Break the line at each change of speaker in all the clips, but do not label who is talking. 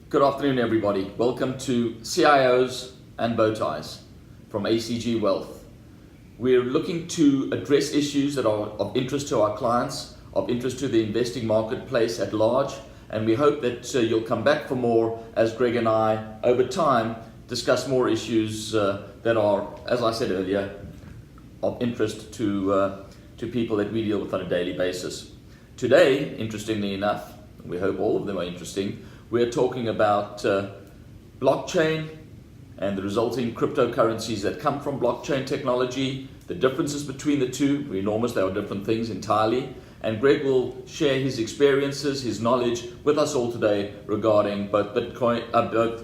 Good afternoon, everybody. Welcome to CIOs and Bowties from ACG Wealth. We're looking to address issues that are of interest to our clients, of interest to the investing marketplace at large, and we hope that you'll come back for more as Greg and I, over time, discuss more issues that are, as I said earlier, of interest to people that we deal with on a daily basis. Today, interestingly enough, we hope all of them are interesting, we're talking about blockchain and the resulting cryptocurrencies that come from blockchain technology, the differences between the two, enormous, they are different things entirely, and Greg will share his experiences, his knowledge with us all today regarding both both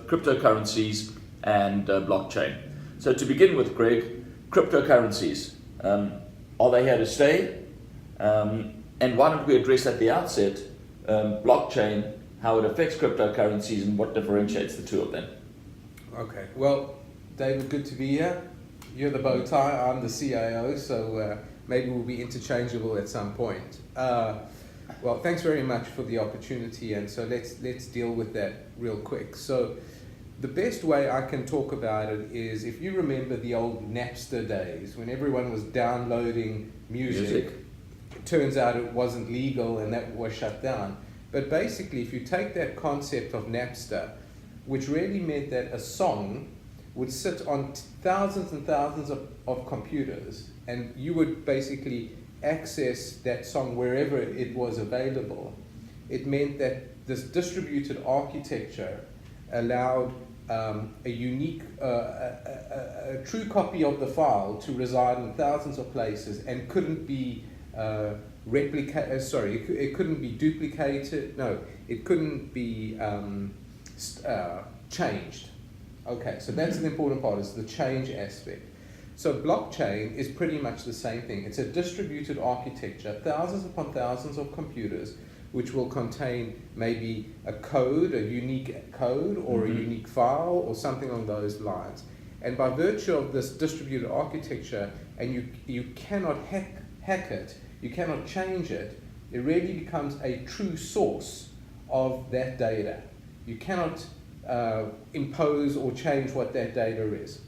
cryptocurrencies and blockchain. So to begin with, Greg, cryptocurrencies, are they here to stay? And why don't we address at the outset blockchain, how it affects cryptocurrencies and what differentiates the two of them?
Okay, well, David, good to be here. You're the bow tie, I'm the CIO, so maybe we'll be interchangeable at some point. Well, thanks very much for the opportunity, and so let's deal with that real quick. So the best way I can talk about it is, if you remember the old Napster days, when everyone was downloading music. It turns out it wasn't legal and that was shut down. But basically, if you take that concept of Napster, which really meant that a song would sit on thousands and thousands of computers, and you would basically access that song wherever it was available, it meant that this distributed architecture allowed a unique, a true copy of the file to reside in thousands of places and couldn't be it couldn't be duplicated. No, it couldn't be changed. Okay, so that's an important part, is the change aspect. So blockchain is pretty much the same thing. It's a distributed architecture, thousands upon thousands of computers, which will contain maybe a code, a unique code, or a unique file, or something along those lines. And by virtue of this distributed architecture, and you cannot hack it, you cannot change it, it really becomes a true source of that data. You cannot impose or change what that data is.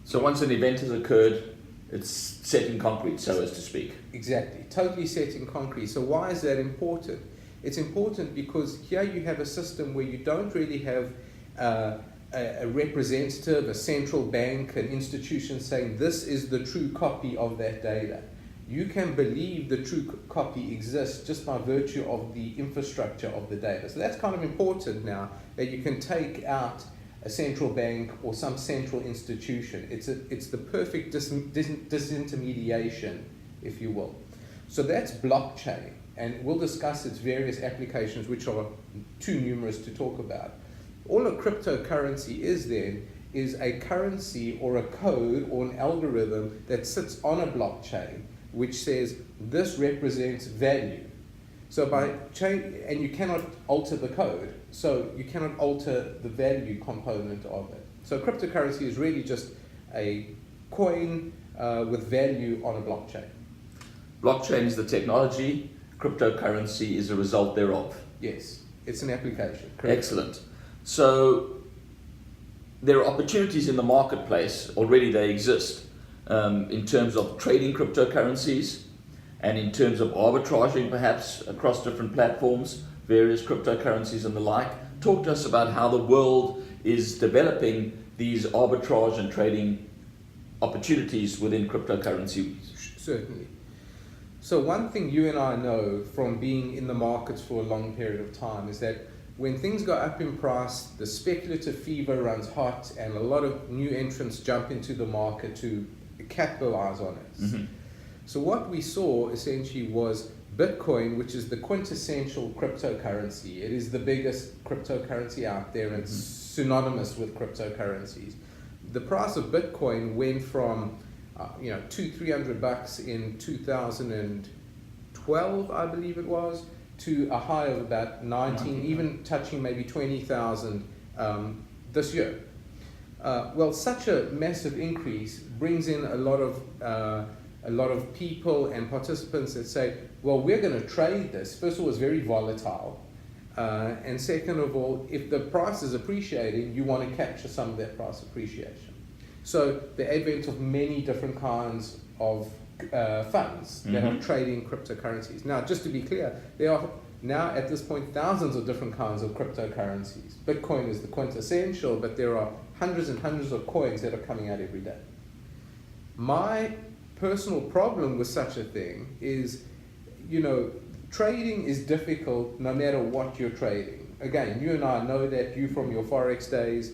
So once an event has occurred, it's set in concrete, so as to speak.
Exactly, totally set in concrete. So why is that important? It's important because here you have a system where you don't really have a representative, a central bank, an institution saying this is the true copy of that data. You can believe the true copy exists just by virtue of the infrastructure of the data. So that's kind of important now, that you can take out a central bank or some central institution. It's the perfect disintermediation, if you will. So that's blockchain, and we'll discuss its various applications, which are too numerous to talk about. All a cryptocurrency is then is a currency or a code or an algorithm that sits on a blockchain, which says this represents value. So and you cannot alter the code, so you cannot alter the value component of it. So cryptocurrency is really just a coin with value on a blockchain.
Blockchain is the technology, cryptocurrency is a result thereof.
Yes, it's an application. Correct.
Excellent. So there are opportunities in the marketplace, already they exist, in terms of trading cryptocurrencies and in terms of arbitraging perhaps across different platforms, various cryptocurrencies and the like. Talk to us about how the world is developing these arbitrage and trading opportunities within cryptocurrency.
Certainly. So one thing you and I know from being in the markets for a long period of time is that when things go up in price, the speculative fever runs hot and a lot of new entrants jump into the market to capitalize on it. So what we saw essentially was Bitcoin, which is the quintessential cryptocurrency. It is the biggest cryptocurrency out there, and it's synonymous with cryptocurrencies. The price of Bitcoin went from $200-300 in 2012, I believe it was, to a high of about 19, even touching maybe 20,000 this year. Well, such a massive increase brings in a lot of people and participants that say, well, we're going to trade this. First of all, it's very volatile. And second of all, if the price is appreciating, you want to capture some of that price appreciation. So the advent of many different kinds of funds that are trading cryptocurrencies. Now, just to be clear, there are now at this point thousands of different kinds of cryptocurrencies. Bitcoin is the quintessential, but there are hundreds and hundreds of coins that are coming out every day. My personal problem with such a thing is, trading is difficult no matter what you're trading. Again, you and I know that, you from your Forex days,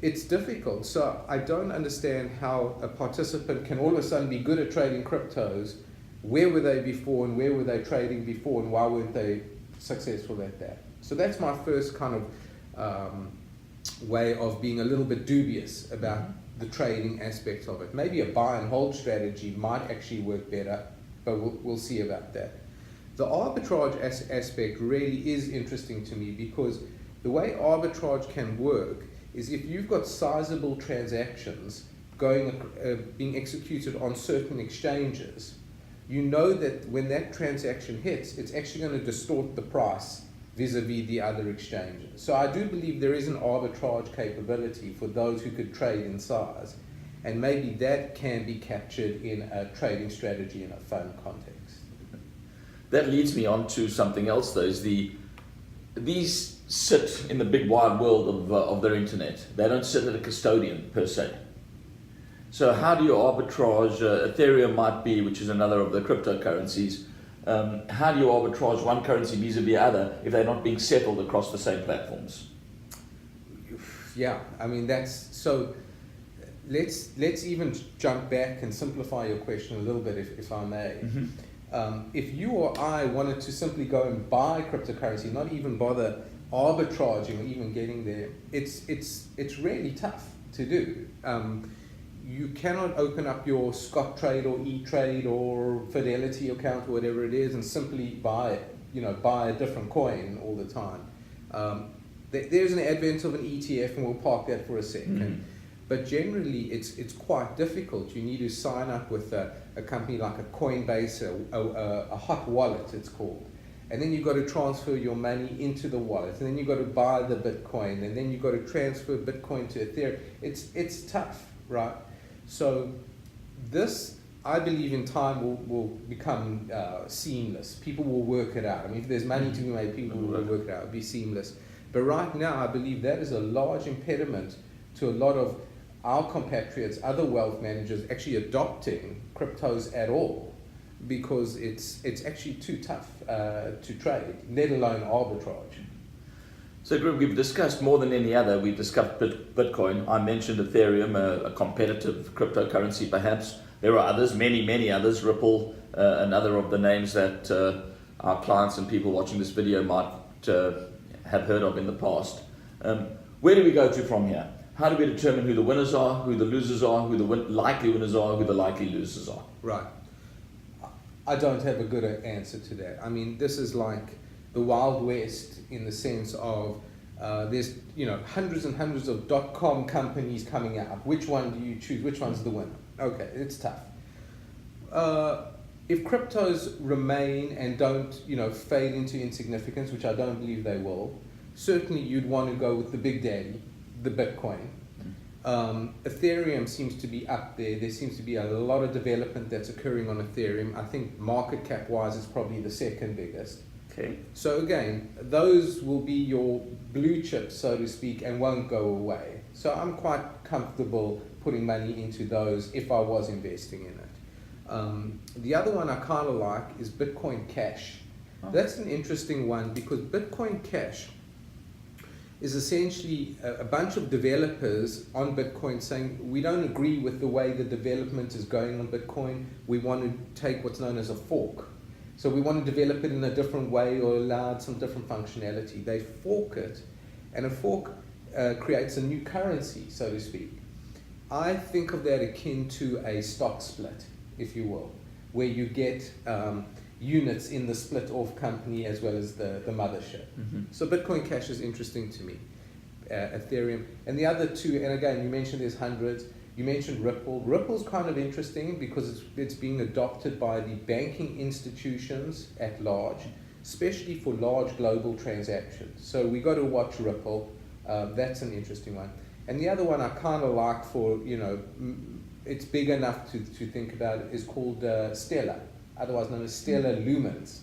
it's difficult. So I don't understand how a participant can all of a sudden be good at trading cryptos. Where were they before, and where were they trading before, and why weren't they successful at that? So that's my first kind of way of being a little bit dubious about the trading aspect of it. Maybe a buy and hold strategy might actually work better, but we'll see about that. The arbitrage aspect really is interesting to me, because the way arbitrage can work is if you've got sizable transactions being executed on certain exchanges, you know that when that transaction hits, it's actually going to distort the price vis-a-vis the other exchanges. So I do believe there is an arbitrage capability for those who could trade in size, and maybe that can be captured in a trading strategy in a fund context.
That leads me on to something else, though, is these sit in the big wide world of their internet. They don't sit at a custodian per se. So how do you arbitrage? Ethereum might be, which is another of the cryptocurrencies. How do you arbitrage one currency vis-a-vis other if they're not being settled across the same platforms?
Yeah, I mean, that's so. Let's even jump back and simplify your question a little bit, if I may. If you or I wanted to simply go and buy cryptocurrency, not even bother arbitraging or even getting there, it's really tough to do. You cannot open up your Scottrade or E-Trade or Fidelity account or whatever it is and simply buy a different coin all the time. There's an advent of an ETF, and we'll park that for a second. But generally, it's quite difficult. You need to sign up with a company like a Coinbase, a hot wallet, it's called. And then you've got to transfer your money into the wallet. And then you've got to buy the Bitcoin. And then you've got to transfer Bitcoin to Ethereum. It's tough, right? So this, I believe, in time will become seamless. People will work it out. I mean, if there's money to be made, people will work it out. It'll be seamless. But right now, I believe that is a large impediment to a lot of our compatriots, other wealth managers, actually adopting cryptos at all, because it's actually too tough to trade, let alone arbitrage.
So, Greg, we've discussed more than any other. We've discussed Bitcoin. I mentioned Ethereum, a competitive cryptocurrency perhaps. There are others, many others. Ripple, another of the names that our clients and people watching this video might have heard of in the past. Where do we go to from here? How do we determine who the winners are, who the losers are, who the likely winners are, who the likely losers are?
Right. I don't have a good answer to that. I mean, this is like the Wild West in the sense of there's hundreds and hundreds of .com companies coming out. Which one do you choose? Which one's the winner? Okay, it's tough. If cryptos remain and don't fade into insignificance, which I don't believe they will, certainly you'd want to go with the big daddy, the Bitcoin. Ethereum seems to be up there. There seems to be a lot of development that's occurring on Ethereum. I think market cap wise it's probably the second biggest.
Okay.
So again, those will be your blue chips, so to speak, and won't go away. So I'm quite comfortable putting money into those if I was investing in it. The other one I kind of like is Bitcoin Cash. Oh. That's an interesting one because Bitcoin Cash is essentially a bunch of developers on Bitcoin saying, we don't agree with the way the development is going on Bitcoin. We want to take what's known as a fork. So we want to develop it in a different way or allow some different functionality. They fork it, and a fork creates a new currency, so to speak. I think of that akin to a stock split, if you will, where you get units in the split off company as well as the mothership. So Bitcoin Cash is interesting to me, Ethereum. And the other two, and again, you mentioned there's hundreds. You mentioned Ripple. Ripple's kind of interesting because it's being adopted by the banking institutions at large. especially for large global transactions. So we got to watch Ripple. That's an interesting one. And the other one I kind of like for, it's big enough to think about is called Stellar, otherwise known as Stellar Lumens.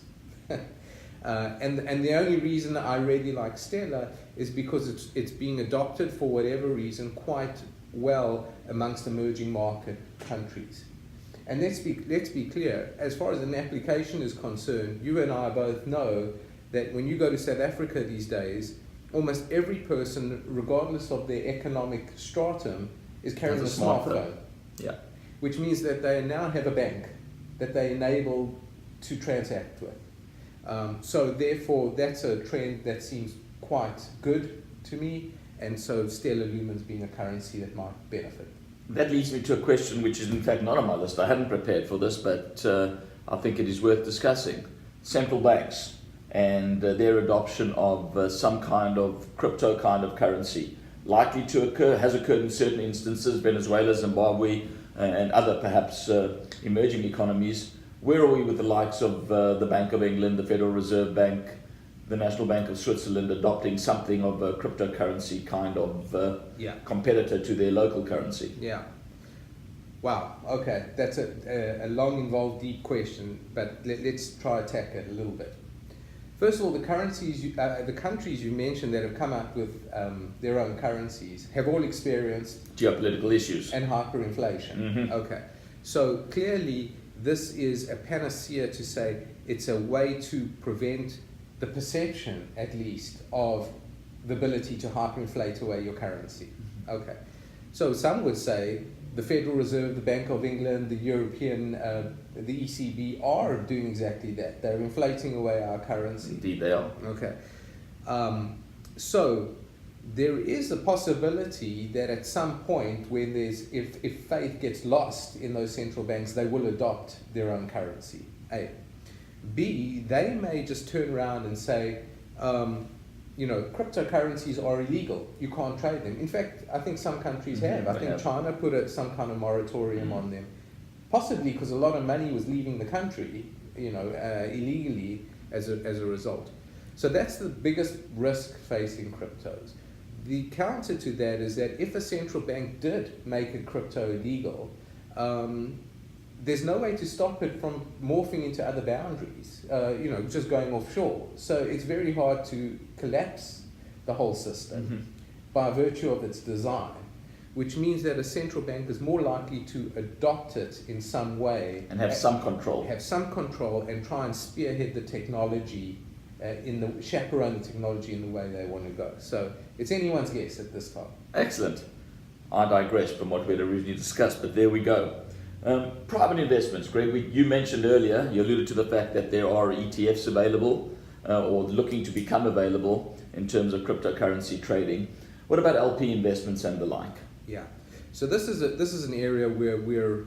And the only reason I really like Stellar is because it's being adopted for whatever reason quite well amongst emerging market countries. And let's be clear, as far as an application is concerned, you and I both know that when you go to South Africa these days, almost every person, regardless of their economic stratum, is carrying a smartphone.
Yeah.
Which means that they now have a bank that they enable to transact with. So therefore, that's a trend that seems quite good to me, and so Stellar Lumens being a currency that might benefit.
That leads me to a question which is in fact not on my list. I hadn't prepared for this, but I think it is worth discussing. Central banks and their adoption of some kind of crypto kind of currency. Likely to occur, has occurred in certain instances, Venezuela, Zimbabwe, and other perhaps emerging economies. Where are we with the likes of the Bank of England, the Federal Reserve Bank, the National Bank of Switzerland adopting something of a cryptocurrency kind of competitor to their local currency?
Yeah. Wow. Okay. That's a long, involved, deep question, but let's try to attack it a little bit. First of all, the countries you mentioned that have come up with their own currencies have all experienced
geopolitical issues
and hyperinflation.
Mm-hmm.
Okay. So clearly, this is a panacea to say it's a way to prevent the perception, at least, of the ability to hyperinflate away your currency. Okay. So some would say the Federal Reserve, the Bank of England, the European, the ECB are doing exactly that. They're inflating away our currency.
Indeed they are.
Okay. So there is a possibility that at some point when if faith gets lost in those central banks, they will adopt their own currency. A. B, they may just turn around and say, cryptocurrencies are illegal. You can't trade them. In fact, I think some countries have. I think China put some kind of moratorium on them, possibly because a lot of money was leaving the country, illegally as a result. So that's the biggest risk facing cryptos. The counter to that is that if a central bank did make a crypto illegal, there's no way to stop it from morphing into other boundaries, just going offshore. So it's very hard to collapse the whole system by virtue of its design, which means that a central bank is more likely to adopt it in some way.
And have some control.
Have some control and try and spearhead the technology, chaperone the technology in the way they want to go. So it's anyone's guess at this time.
Excellent. I digress from what we had originally discussed, but there we go. Private investments, Greg, you mentioned earlier, you alluded to the fact that there are ETFs available or looking to become available in terms of cryptocurrency trading. What about LP investments and the like?
Yeah, so this is an area where we're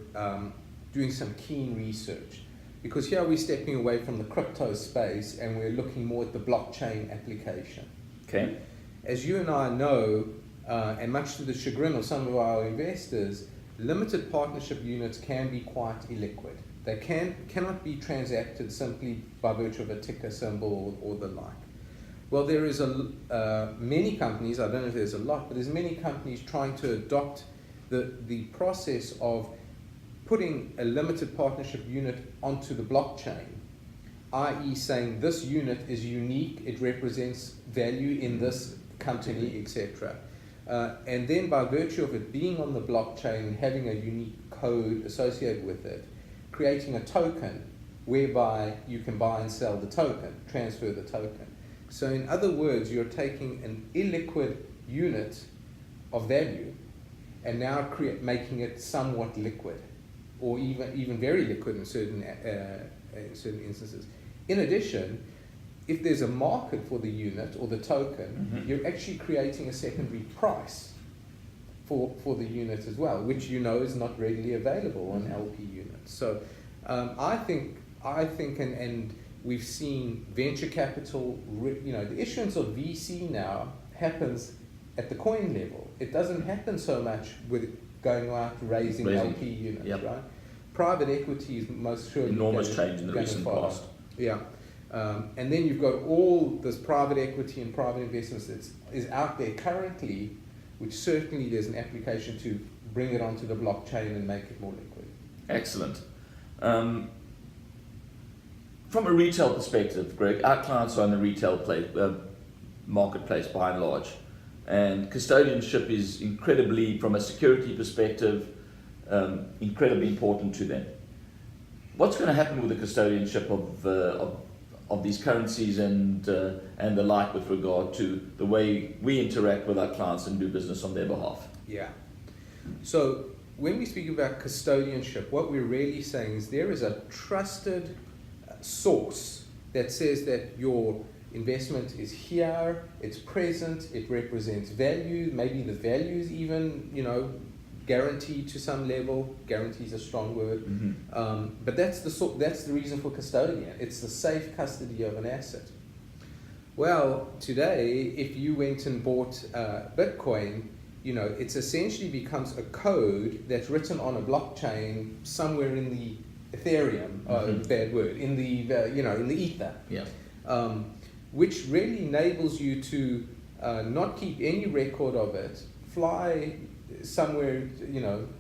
doing some keen research, because here we're stepping away from the crypto space and we're looking more at the blockchain application.
Okay.
As you and I know, and much to the chagrin of some of our investors, limited partnership units can be quite illiquid. They cannot be transacted simply by virtue of a ticker symbol or the like. Well, there is many companies, I don't know if there's a lot, but there's many companies trying to adopt the process of putting a limited partnership unit onto the blockchain, i.e. saying this unit is unique, it represents value in this company, etc. And then by virtue of it being on the blockchain, having a unique code associated with it, creating a token whereby you can buy and sell the token, transfer the token. So in other words, you're taking an illiquid unit of value and now making it somewhat liquid, or even very liquid in certain instances. In addition, if there's a market for the unit or the token, you're actually creating a secondary price for the unit as well, which is not readily available on LP units. So I think, and we've seen venture capital, the issuance of VC now happens at the coin level. It doesn't happen so much with going out raising LP units, right? Private equity is most surely
enormous change in the recent past.
Yeah. And then you've got all this private equity and private investments that is out there currently, which certainly there's an application to bring it onto the blockchain and make it more liquid.
Excellent. From a retail perspective, Greg, our clients are in the retail marketplace by and large, and custodianship is incredibly, from a security perspective, incredibly important to them. What's going to happen with the custodianship of these currencies and the like with regard to the way we interact with our clients and do business on their behalf?
Yeah. So when we speak about custodianship, what we're really saying is there is a trusted source that says that your investment is here, it's present, it represents value, maybe the value is even, guaranteed to some level. Guarantee is a strong word, but that's the reason for custodian. It's the safe custody of an asset. Well, today, if you went and bought Bitcoin, it's essentially becomes a code that's written on a blockchain somewhere in the Ethereum, bad word, in the in the ether, which really enables you to not keep any record of it, fly somewhere,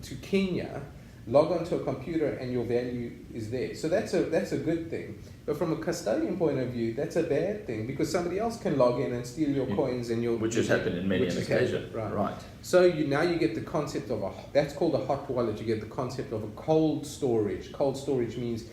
to Kenya, log onto a computer, and your value is there. So that's a good thing. But from a custodian point of view, that's a bad thing, because somebody else can log in and steal your coins and
which has happened in many occasions. Right.
So now you get the concept of that's called a hot wallet. You get the concept of a cold storage. Cold storage means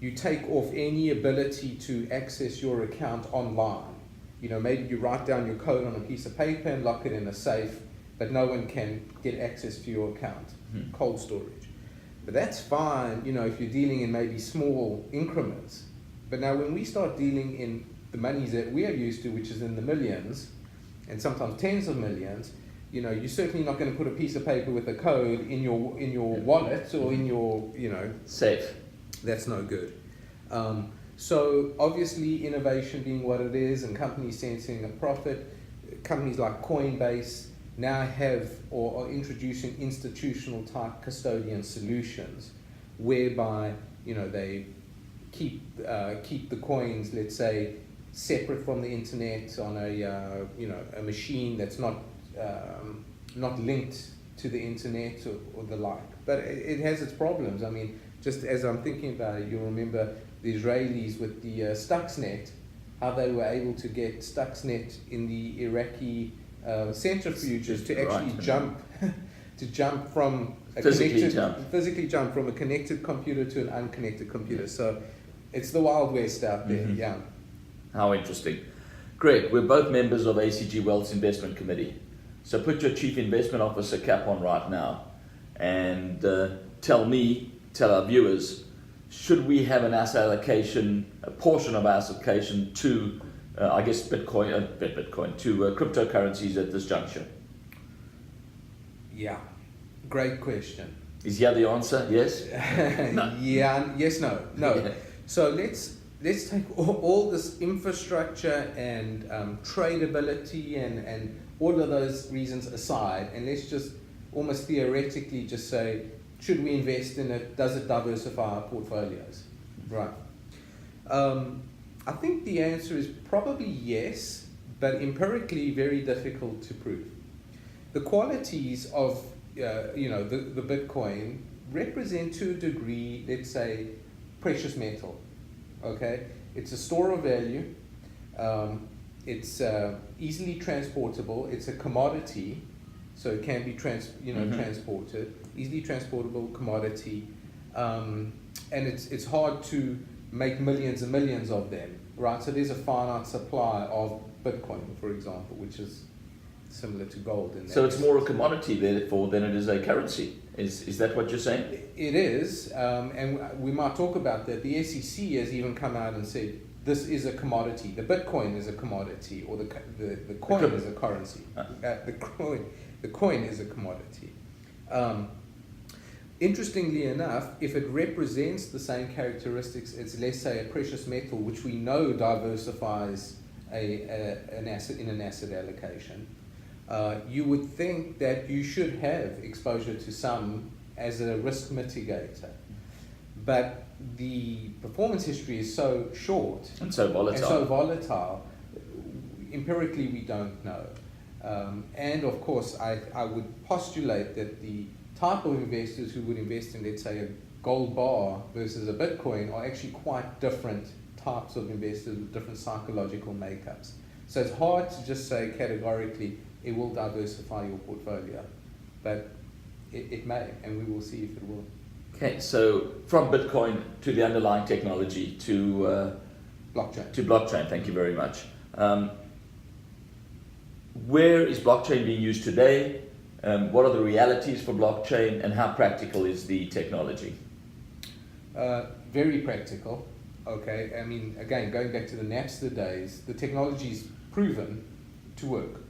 you take off any ability to access your account online. Maybe you write down your code on a piece of paper and lock it in a safe, but no one can get access to your account. Cold storage. But that's fine, if you're dealing in maybe small increments. But now when we start dealing in the monies that we are used to, which is in the millions, and sometimes tens of millions, you're certainly not going to put a piece of paper with a code in your wallet or in your,
safe.
That's no good. So obviously innovation being what it is, and companies sensing a profit, companies like Coinbase now have or are introducing institutional type custodian solutions, whereby they keep the coins, let's say, separate from the internet on a machine that's not linked to the internet or the like. But it has its problems. I mean, just as I'm thinking about it, you'll remember the Israelis with the Stuxnet, how they were able to get Stuxnet in the Iraqi centrifuges to actually jump from a physically jump from a connected computer to an unconnected computer. So it's the Wild West out there. Yeah.
How interesting. Greg, we're both members of ACG Wealth's investment committee. So put your chief investment officer cap on right now and tell our viewers, should we have an asset allocation, a portion of asset allocation to Bitcoin to cryptocurrencies at this juncture?
Yeah, great question.
Is yeah the answer? Yes?
No. Yeah, yes, no. Yeah. So let's take all this infrastructure and tradability and all of those reasons aside, and let's just almost theoretically just say, should we invest in it? Does it diversify our portfolios? Right. I think the answer is probably yes, but empirically very difficult to prove. The qualities of the Bitcoin represent to a degree, let's say, precious metal. Okay, it's a store of value. It's easily transportable. It's a commodity, so it can be transported. Easily transportable commodity, and it's hard to make millions and millions of them, right? So there's a finite supply of Bitcoin, for example, which is similar to gold.
So it's more a commodity, therefore, than it is a currency. Is that what you're saying?
It is, and we might talk about that. The SEC has even come out and said this is a commodity. The Bitcoin is a commodity, or the coin is a currency. The coin is a commodity. Interestingly enough, if it represents the same characteristics as, let's say, a precious metal, which we know diversifies an asset in an asset allocation, you would think that you should have exposure to some as a risk mitigator. but the performance history is so short
and so
volatile, empirically we don't know. And of course, I would postulate that the type of investors who would invest in, let's say, a gold bar versus a Bitcoin are actually quite different types of investors with different psychological makeups. So it's hard to just say categorically it will diversify your portfolio, but it may, and we will see if it will.
Okay, so from Bitcoin to the underlying technology to blockchain. Thank you very much. Where is blockchain being used today? What are the realities for blockchain, and how practical is the technology?
Very practical. Okay, I mean, again, going back to the Napster days, the technology's proven to work.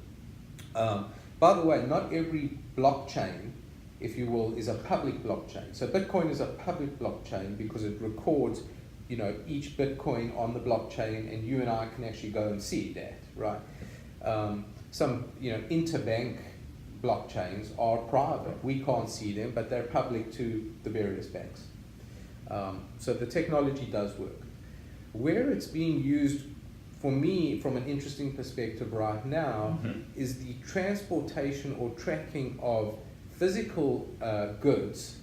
By the way, not every blockchain, if you will, is a public blockchain. So Bitcoin is a public blockchain because it records, each Bitcoin on the blockchain, and you and I can actually go and see that, right? Some, interbank blockchains are private. We can't see them, but they're public to the various banks. So the technology does work. Where it's being used, for me, from an interesting perspective right now, is the transportation or tracking of physical goods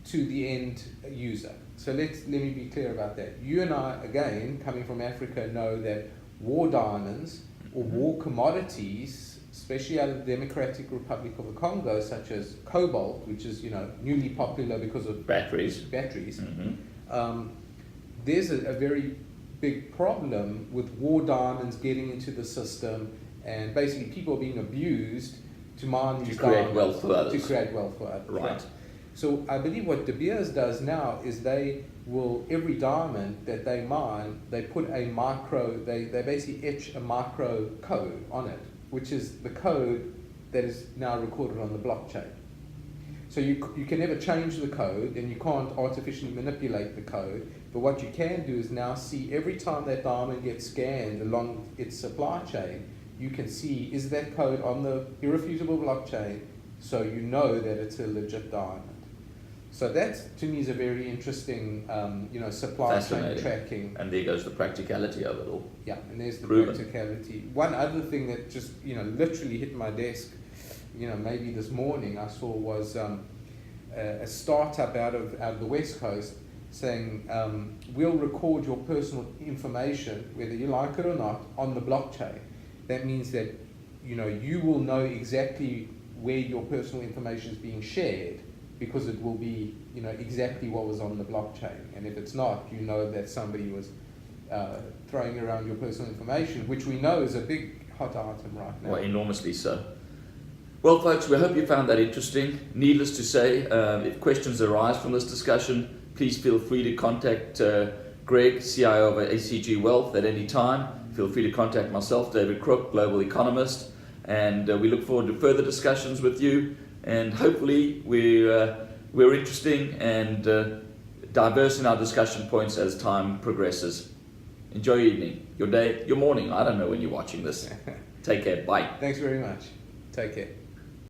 to the end user. So let me be clear about that. You and I, again, coming from Africa, know that war diamonds or war commodities, especially out of the Democratic Republic of the Congo, such as cobalt, which is newly popular because of batteries. There's a very big problem with war diamonds getting into the system, and basically people are being abused to mine these diamonds.
To create wealth for others.
Right. So I believe what De Beers does now is they will, every diamond that they mine, they put a they basically etch a micro code on it, which is the code that is now recorded on the blockchain. So you can never change the code, and you can't artificially manipulate the code, but what you can do is now see every time that diamond gets scanned along its supply chain, you can see, is that code on the irrefutable blockchain, so you know that it's a legit diamond. So that, to me, is a very interesting, supply chain tracking.
And there goes the practicality of it all.
Yeah, and there's the
Proven.
practicality. One other thing that just, literally hit my desk, maybe this morning I saw was a startup out of the West Coast saying, we'll record your personal information, whether you like it or not, on the blockchain. That means that, you will know exactly where your personal information is being shared, because it will be, exactly what was on the blockchain. And if it's not, you know that somebody was throwing around your personal information, which we know is a big hot item right now.
Well, enormously so. Well, folks, we hope you found that interesting. Needless to say, if questions arise from this discussion, please feel free to contact Greg, CIO of ACG Wealth, at any time. Feel free to contact myself, David Crook, Global Economist, and we look forward to further discussions with you. And hopefully we're interesting and diverse in our discussion points as time progresses. Enjoy your evening, your day, your morning. I don't know when you're watching this. Take care. Bye.
Thanks very much. Take care.